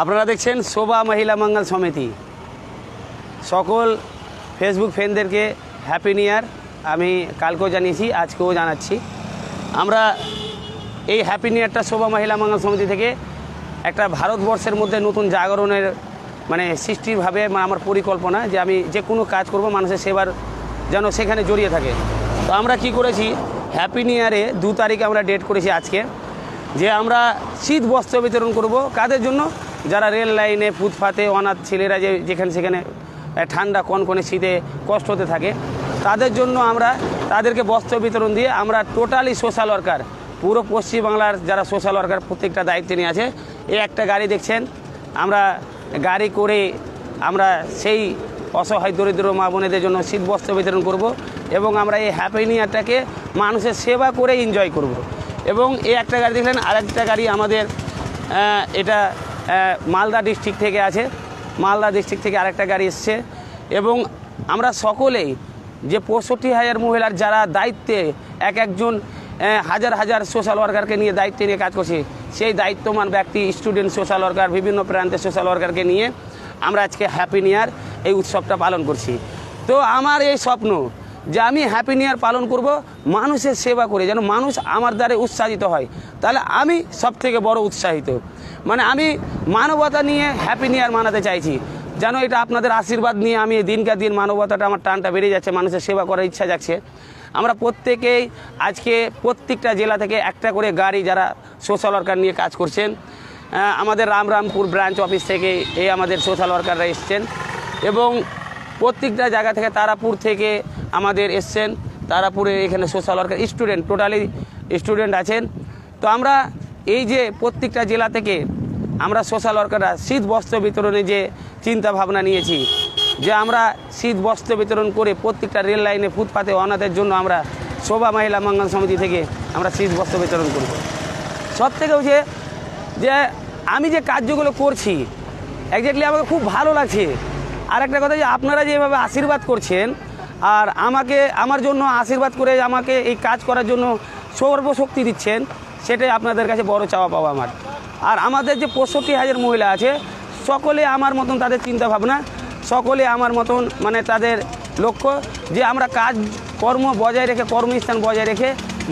আপনারা দেখছেন শোভা মহিলা মঙ্গল সমিতি। সকল ফেসবুক ফ্রেন্ডদেরকে হ্যাপি নিউ ইয়ার আমি কালকেও জানিয়েছি, আজকেও জানাচ্ছি। আমরা এই হ্যাপি নিউ ইয়ারটা শোভা মহিলা মঙ্গল সমিতি থেকে একটা ভারতবর্ষের মধ্যে নতুন জাগরণের সৃষ্টিভাবে আমার পরিকল্পনা যে আমি যে কোনো কাজ করব মানুষের সেবার যেন সেখানে জড়িয়ে থাকে। তো আমরা কি করেছি, হ্যাপি নিউ ইয়ারে 2 তারিখে আমরা ডেট করেছি আজকে, যে আমরা শীত বস্ত্র বিতরণ করব। কাদের জন্য? যারা রেল লাইনে ফুটপাতে অনাথ ছেলেরা যেখানে সেখানে ঠান্ডা কনকনে শীতে কষ্ট হতে থাকে, তাদের জন্য আমরা তাদেরকে বস্ত্র বিতরণ দিয়ে আমরা টোটালি সোশ্যাল ওয়ার্কার, পুরো পশ্চিমবাংলার যারা সোশ্যাল ওয়ার্কার প্রত্যেকটা দায়িত্বে নিয়ে আছে। এই একটা গাড়ি দেখছেন, আমরা গাড়ি করে আমরা সেই অসহায় দরিদ্র মা বোনেদের জন্য শীত বস্ত্র বিতরণ করব এবং আমরা এই হ্যাপি নিউ ইয়ারটাকে মানুষের সেবা করে এনজয় করব। এবং এই একটা গাড়ি দেখলেন, আরেকটা গাড়ি আমাদের এটা মালদা ডিস্ট্রিক্ট থেকে আছে, মালদা ডিস্ট্রিক্ট থেকে আরেকটা গাড়ি এসছে। এবং আমরা সকলেই যে 65,000 মহিলার যারা দায়িত্বে একজন হাজার হাজার সোশ্যাল ওয়ার্কারকে নিয়ে দায়িত্বে নিয়ে কাজ করছি, সেই দায়িত্বমান ব্যক্তি, স্টুডেন্ট সোশ্যাল ওয়ার্কার, বিভিন্ন প্রান্তের সোশ্যাল ওয়ার্কারকে নিয়ে আমরা আজকে হ্যাপি নিউ ইয়ার এই উৎসবটা পালন করছি। তো আমার এই স্বপ্ন যে আমি হ্যাপি নিউ ইয়ার পালন করব মানুষের সেবা করে, যেন মানুষ আমার দ্বারা উৎসাহিত হয়, তাহলে আমি সবথেকে বড় উৎসাহিত। আমি মানবতা নিয়ে হ্যাপি নিউ ইয়ার মানাতে চাইছি, যেন এটা আপনাদের আশীর্বাদ নিয়ে আমি দিনকে দিন মানবতাটা আমার টানটা বেড়ে যাচ্ছে, মানুষের সেবা করার ইচ্ছা যাচ্ছে। আমরা প্রত্যেকেই আজকে প্রত্যেকটা জেলা থেকে একটা করে গাড়ি যারা সোশ্যাল ওয়ার্কার নিয়ে কাজ করছেন, আমাদের রামরামপুর ব্রাঞ্চ অফিস থেকে এই আমাদের সোশ্যাল ওয়ার্কাররা এসছেন এবং প্রত্যেকটা জায়গা থেকে, তারাপুর থেকে আমাদের এসছেন, তারাপুরে এখানে social worker student, totally student আছেন। তো আমরা এই যে প্রত্যেকটা জেলা থেকে আমরা সোশ্যাল ওয়ার্কাররা শীত বস্ত্র বিতরণে যে চিন্তা ভাবনা নিয়েছি, যে আমরা শীত বস্ত্র বিতরণ করে প্রত্যেকটা রেল লাইনে ফুটপাতে অনাথের জন্য আমরা শোভা মহিলা মঙ্গল সমিতি থেকে আমরা শীত বস্ত্র বিতরণ করব। সব থেকে হচ্ছে যে আমি যে কার্যগুলো করছি একজাক্টলি আমাকে খুব ভালো লাগছে। আর একটা কথা, যে আপনারা যেভাবে আশীর্বাদ করছেন আর আমার জন্য আশীর্বাদ করে আমাকে এই কাজ করার জন্য সর্বশক্তি দিচ্ছেন, সেটাই আপনাদের কাছে বড় চাওয়া পাওয়া আমার। আর আমাদের যে 65,000 মহিলা আছে, সকলে আমার মতন, তাদের চিন্তা ভাবনা সকলে আমার মতন, তাদের লক্ষ্য যে আমরা কর্ম বজায় রেখে, কর্মস্থান বজায় রেখে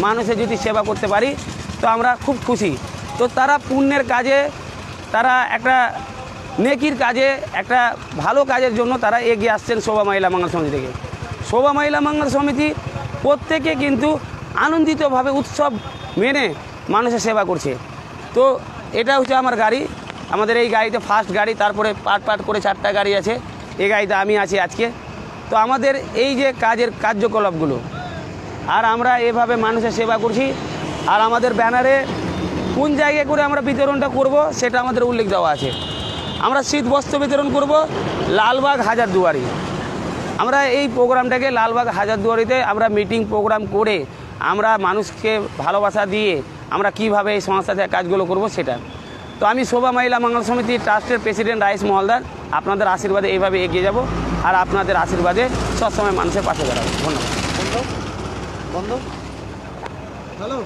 মানুষের যদি সেবা করতে পারি তো আমরা খুব খুশি। তো তারা পুণ্যের কাজে, তারা একটা নেকির কাজে, একটা ভালো কাজের জন্য তারা এগিয়ে আসছেন শোভা মহিলা মঙ্গল সমিতি থেকে। শোভা মহিলা মঙ্গল সমিতি প্রত্যেকে কিন্তু আনন্দিতভাবে উৎসব মেনে মানুষের সেবা করছে। তো এটা হচ্ছে আমার গাড়ি, আমাদের এই গাড়িতে ফার্স্ট গাড়ি, তারপরে পার্ট করে 4টা গাড়ি আছে, এই গাড়িতে আমি আছি আজকে। তো আমাদের এই যে কার্যকলাপগুলো, আর আমরা এভাবে মানুষের সেবা করছি। আর আমাদের ব্যানারে কোন জায়গায় করে আমরা বিতরণটা করব সেটা আমাদের উল্লেখ দেওয়া আছে। আমরা শীত বস্ত্র বিতরণ করব লালবাগ হাজারদুয়ারি। আমরা এই প্রোগ্রামটাকে লালবাগ হাজারদুয়ারিতে আমরা মিটিং প্রোগ্রাম করে আমরা মানুষকে ভালোবাসা দিয়ে আমরা কিভাবে এই সংস্থা থেকে কাজগুলো করব সেটা। তো আমি শোভা মহিলা মঙ্গল সমিতি ট্রাস্টের প্রেসিডেন্ট রাইস মহলদার, আপনাদের আশীর্বাদে এইভাবে এগিয়ে যাব আর আপনাদের আশীর্বাদে সবসময় মানুষের পাশে দাঁড়াবো। ধন্যবাদ। বন্ধ হ্যালো।